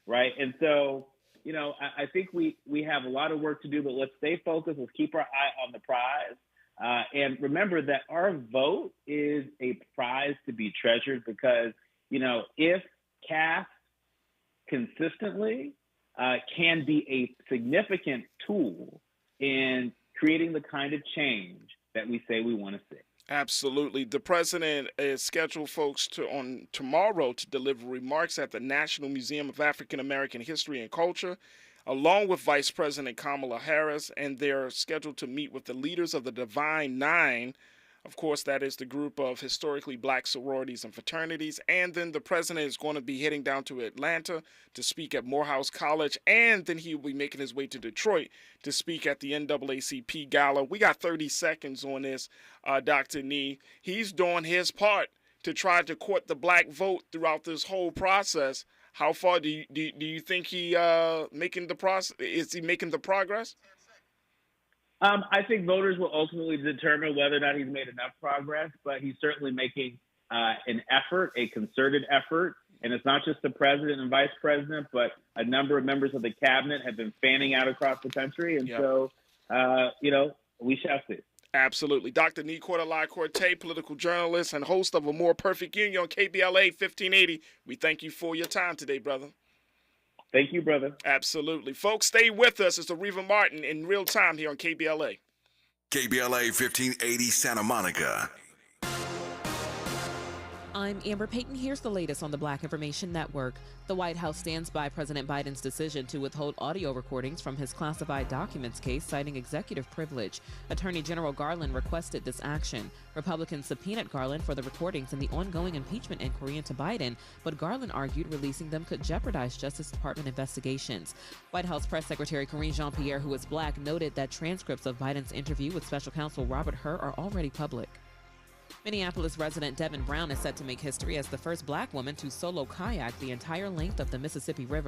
right? And so, I think we have a lot of work to do, but let's stay focused. Let's keep our eye on the prize. And remember that our vote is a prize to be treasured because, if cast consistently, can be a significant tool in creating the kind of change that we say we want to see. Absolutely. The president is scheduled, folks, on tomorrow to deliver remarks at the National Museum of African American History and Culture, along with Vice President Kamala Harris, and they're scheduled to meet with the leaders of the Divine Nine. Of course, that is the group of historically Black sororities and fraternities. And then the president is going to be heading down to Atlanta to speak at Morehouse College. And then he will be making his way to Detroit to speak at the NAACP Gala. We got 30 seconds on this, Dr. Nee. He's doing his part to try to court the Black vote throughout this whole process. How far do you think he making the process? Is he making the progress? I think voters will ultimately determine whether or not he's made enough progress, but he's certainly making an effort, a concerted effort. And it's not just the president and vice president, but a number of members of the cabinet have been fanning out across the country. And so, we shall see. Absolutely. Dr. Nee Corte, political journalist and host of A More Perfect Union on KBLA 1580. We thank you for your time today, brother. Thank you, brother. Absolutely. Folks, stay with us. It's Areva Martin in real time here on KBLA. KBLA 1580 Santa Monica. I'm Amber Payton. Here's the latest on the Black Information Network. The White House stands by President Biden's decision to withhold audio recordings from his classified documents case, citing executive privilege. Attorney General Garland requested this action. Republicans subpoenaed Garland for the recordings in the ongoing impeachment inquiry into Biden, but Garland argued releasing them could jeopardize Justice Department investigations. White House Press Secretary Karine Jean-Pierre, who is Black, noted that transcripts of Biden's interview with Special Counsel Robert Hur are already public. Minneapolis resident Devin Brown is set to make history as the first Black woman to solo kayak the entire length of the Mississippi River.